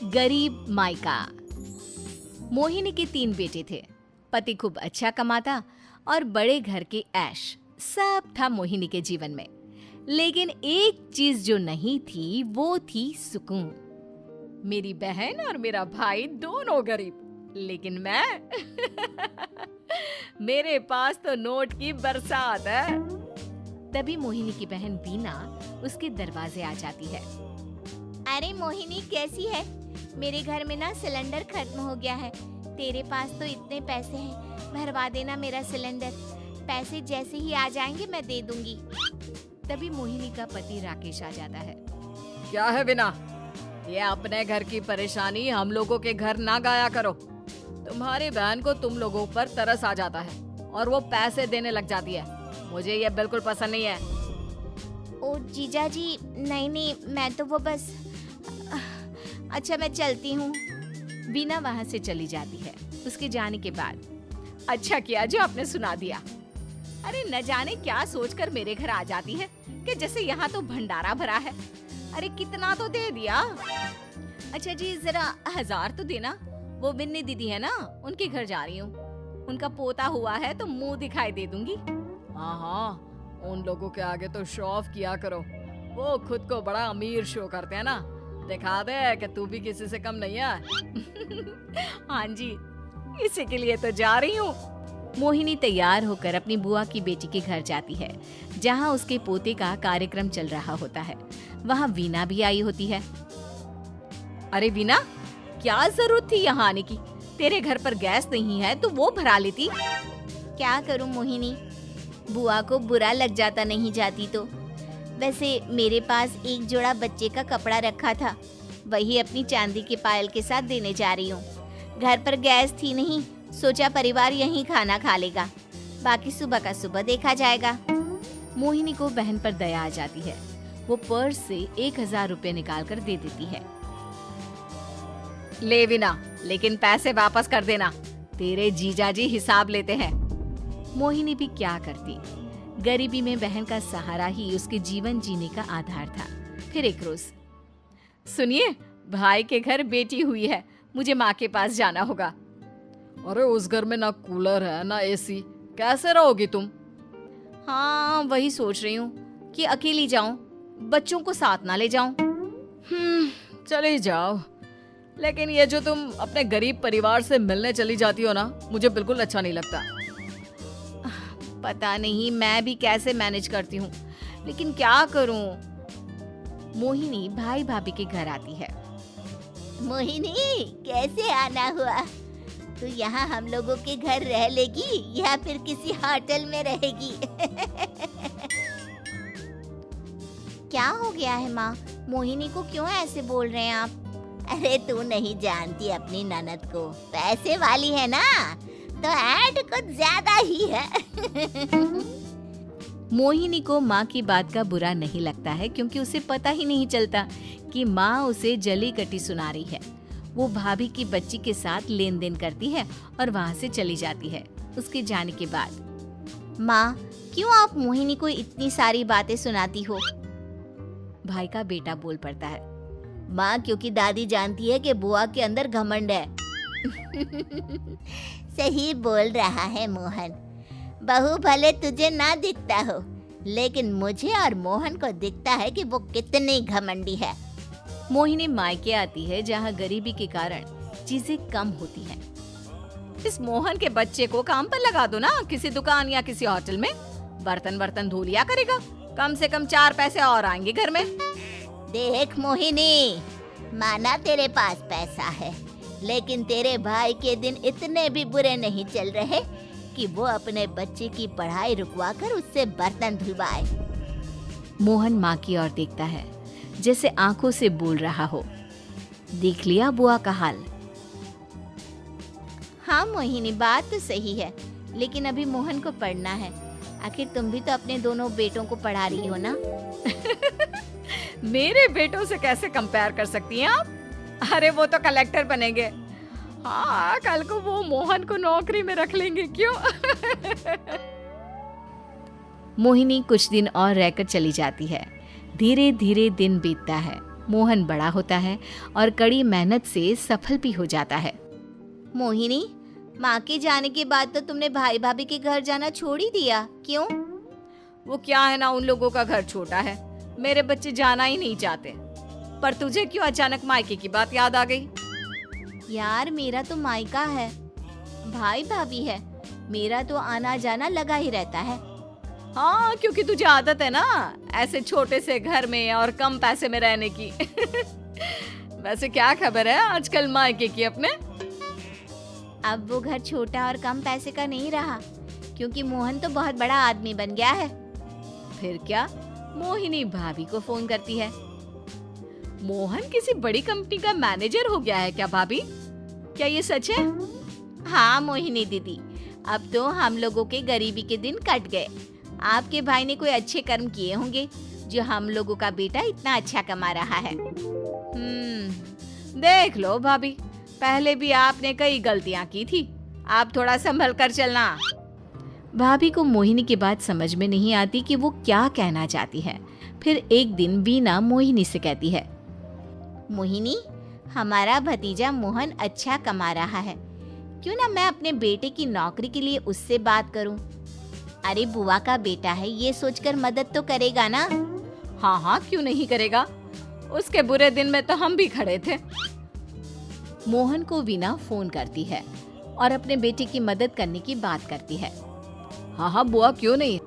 गरीब मायका। मोहिनी के 3 बेटे थे। पति खूब अच्छा कमाता और बड़े घर के ऐश सब था मोहिनी के जीवन में। लेकिन एक चीज जो नहीं थी वो थी सुकून। मेरी बहन और मेरा भाई दोनों गरीब, लेकिन मैं मेरे पास तो नोट की बरसात है। तभी मोहिनी की बहन बीना उसके दरवाजे आ जाती है। अरे मोहिनी कैसी है? मेरे घर में ना सिलेंडर खत्म हो गया है। तेरे पास तो इतने पैसे हैं, भरवा देना मेरा सिलेंडर। पैसे जैसे ही आ जाएंगे मैं दे दूंगी। तभी मोहिनी का पति राकेश आ जाता है। क्या है बिना, ये अपने घर की परेशानी हम लोगों के घर ना गाया करो। तुम्हारी बहन को तुम लोगों पर तरस आ जाता है और वो पैसे देने लग जाती है। मुझे ये बिल्कुल पसंद नहीं है। ओ जीजा जी, नहीं, मैं तो वो बस अच्छा मैं चलती हूँ। बीना वहाँ से चली जाती है। उसके जाने के बाद अच्छा किया जो आपने सुना दिया। अरे न जाने क्या सोचकर मेरे घर आ जाती है कि जैसे यहाँ तो भंडारा भरा है। अरे कितना तो दे दिया। अच्छा जी जरा 1000 तो देना। वो बिन्नी दीदी है ना, उनके घर जा रही हूँ। उनका पोता हुआ है तो मुंह दिखाई दे दूंगी। हाँ, उन लोगों के आगे तो शो ऑफ किया करो। वो खुद को बड़ा अमीर शो करते हैं ना। दिखा दे कि तू भी किसी से कम नहीं है। हाँ जी, इसी के लिए तो जा रही हूँ। मोहिनी तैयार होकर अपनी बुआ की बेटी के घर जाती है, जहाँ उसके पोते का कार्यक्रम चल रहा होता है। वहाँ वीना भी आई होती है। अरे वीना, क्या जरूरत थी यहाँ आने की? तेरे घर पर गैस नहीं है तो वो भरा लेती। क्या करूँ मोहिनी, बुआ को बुरा लग जाता नहीं जाती तो। वैसे मेरे पास एक जोड़ा बच्चे का कपड़ा रखा था, वही अपनी चांदी के पायल के साथ देने जा रही हूँ। घर पर गैस थी नहीं, सोचा परिवार यहीं खाना खा लेगा, बाकी सुबह का सुबह देखा जाएगा। मोहिनी को बहन पर दया आ जाती है। वो पर्स से 1000 रुपए निकाल कर दे देती है। ले वीना, लेकिन पैसे वापस कर देना, तेरे जीजाजी हिसाब लेते हैं। मोहिनी भी क्या करती, गरीबी में बहन का सहारा ही उसके जीवन जीने का आधार था। फिर एक रोज, सुनिए, भाई के घर बेटी हुई है, मुझे माँ के पास जाना होगा। अरे उस घर में ना कूलर है ना एसी, कैसे रहोगी तुम? हाँ वही सोच रही हूँ कि अकेली जाऊं, बच्चों को साथ ना ले जाऊं। चली जाओ, लेकिन ये जो तुम अपने गरीब परिवार से मिलने चली जाती हो ना, मुझे बिल्कुल अच्छा नहीं लगता। पता नहीं मैं भी कैसे मैनेज करती हूँ, लेकिन क्या करूँ। मोहिनी भाई भाभी के घर आती है। मोहिनी कैसे आना हुआ? तू यहाँ हम लोगों के घर रह लेगी या फिर किसी होटल में रहेगी? क्या हो गया है माँ, मोहिनी को क्यों ऐसे बोल रहे हैं आप? अरे तू नहीं जानती अपनी ननद को, पैसे वाली है ना, तो ऐड कुछ ज्यादा ही है। मोहिनी को माँ की बात का बुरा नहीं लगता है, क्योंकि उसे पता ही नहीं चलता कि माँ उसे जली कटी सुना रही है। वो भाभी की बच्ची के साथ लेन देन करती है और वहाँ से चली जाती है। उसके जाने के बाद, माँ क्यों आप मोहिनी को इतनी सारी बातें सुनाती हो? भाई का बेटा बोल पड़ता है। माँ क्योंकि दादी जानती है कि बुआ के अंदर घमंड है। सही बोल रहा है मोहन, बहू भले तुझे ना दिखता हो, लेकिन मुझे और मोहन को दिखता है कि वो कितनी घमंडी है। मोहिनी मायके आती है, जहाँ गरीबी के कारण चीजें कम होती हैं। इस मोहन के बच्चे को काम पर लगा दो ना, किसी दुकान या किसी होटल में। बर्तन धो लिया करेगा, कम से कम 4 पैसे और आएंगे घर में। देख मोहिनी, माना तेरे पास पैसा है, लेकिन तेरे भाई के दिन इतने भी बुरे नहीं चल रहे कि वो अपने बच्चे की पढ़ाई रुकवा कर उससे बर्तन धुलवाए। मोहन माँ की ओर देखता है, जैसे आंखों से बोल रहा हो, देख लिया बुआ का हाल। हाँ मोहिनी, बात तो सही है, लेकिन अभी मोहन को पढ़ना है। आखिर तुम भी तो अपने दोनों बेटों को पढ़ा रही हो ना। मेरे बेटों से कैसे कंपेयर कर सकती हैं आप? अरे वो तो कलेक्टर बनेंगे। हाँ, कल को वो मोहन को नौकरी में रख लेंगे, क्यों? मोहिनी कुछ दिन और रहकर चली जाती है। धीरे धीरे दिन बीतता है मोहन बड़ा होता है और कड़ी मेहनत से सफल भी हो जाता है। मोहिनी, माँ के जाने के बाद तो तुमने भाई भाभी के घर जाना छोड़ ही दिया, क्यों? वो क्या है ना, उन लोगों का घर छोटा है, मेरे बच्चे जाना ही नहीं चाहते। पर तुझे क्यों अचानक मायके की बात याद आ गई? यार, मेरा तो मायका है, भाई भाभी है, मेरा तो आना जाना लगा ही रहता है। हाँ, क्योंकि तुझे आदत है ना ऐसे छोटे से घर में और कम पैसे में रहने की। वैसे क्या खबर है आजकल मायके की अपने? अब वो घर छोटा और कम पैसे का नहीं रहा, क्योंकि मोहन तो बहुत बड़ा आदमी बन गया है। फिर क्या? मोहिनी भाभी को फोन करती है। मोहन किसी बड़ी कंपनी का मैनेजर हो गया है क्या भाभी? क्या ये सच है? हाँ मोहिनी दीदी, अब तो हम लोगों के गरीबी के दिन कट गए। आपके भाई ने कोई अच्छे कर्म किए होंगे जो हम लोगों का बेटा इतना अच्छा कमा रहा है। देख लो भाभी, पहले भी आपने कई गलतियां की थी, आप थोड़ा संभल कर चलना। भाभी को मोहिनी की बात समझ में नहीं आती कि वो क्या कहना चाहती है। फिर एक दिन वीना मोहिनी से कहती है, मोहिनी, हमारा भतीजा मोहन अच्छा कमा रहा है, क्यों ना मैं अपने बेटे की नौकरी के लिए उससे बात करूं? अरे बुआ का बेटा है, ये सोचकर मदद तो करेगा ना? हाँ हाँ, क्यों नहीं करेगा, उसके बुरे दिन में तो हम भी खड़े थे। मोहन को वीना फोन करती है और अपने बेटे की मदद करने की बात करती है। हाँ हाँ बुआ, क्यों नहीं,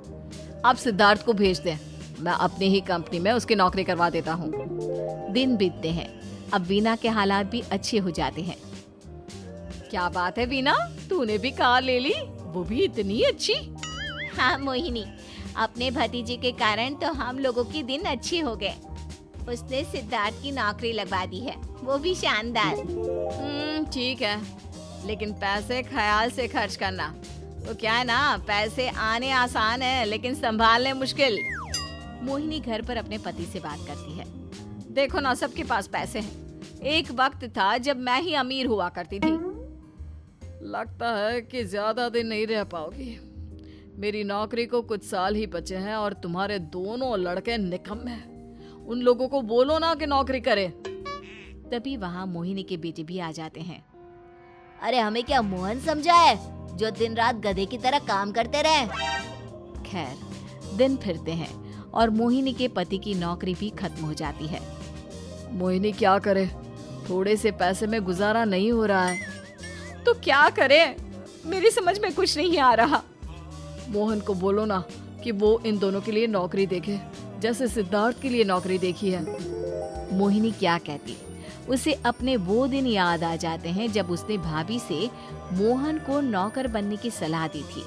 आप सिद्धार्थ को भेज दें, मैं अपनी ही कंपनी में उसकी नौकरी करवा देता हूँ। दिन बीतते हैं, अब वीना के हालात भी अच्छे हो जाते हैं। क्या बात है वीना, तूने भी कार ले ली, वो भी इतनी अच्छी? हाँ मोहिनी, अपने भतीजे के कारण तो हम लोगों के दिन अच्छे हो गए। उसने सिद्धार्थ की नौकरी लगवा दी है, वो भी शानदार। ठीक है, लेकिन पैसे ख्याल से खर्च करना। तो क्या है ना, पैसे आने आसान है लेकिन संभालने मुश्किल। मोहिनी घर पर अपने पति से बात करती है। देखो ना, सबके पास पैसे हैं। एक वक्त था जब मैं ही अमीर हुआ करती थी। लगता है कि ज्यादा दिन नहीं रह पाओगी। मेरी नौकरी को कुछ साल ही बचे हैं और तुम्हारे दोनों लड़के निकम्मे हैं। उन लोगों को बोलो ना कि नौकरी करे। तभी वहाँ मोहिनी के बेटे भी आ जाते हैं। अरे हमें क्या मोहन समझा है जो दिन रात गधे की तरह काम करते रहे? खैर, दिन फिरते हैं और मोहिनी के पति की नौकरी भी खत्म हो जाती है। मोहिनी क्या करे, थोड़े से पैसे में गुजारा नहीं हो रहा है। तो क्या करे, मेरी समझ में कुछ नहीं आ रहा। मोहन को बोलो ना कि वो इन दोनों के लिए नौकरी देखे, जैसे सिद्धार्थ के लिए नौकरी देखी है। मोहिनी क्या कहती, उसे अपने वो दिन याद आ जाते हैं जब उसने भाभी से मोहन को नौकर बनने की सलाह दी थी।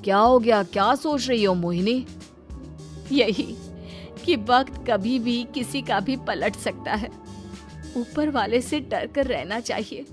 क्या हो गया, क्या सोच रही हो मोहिनी? यही कि वक्त कभी भी किसी का भी पलट सकता है। ऊपर वाले से डर कर रहना चाहिए।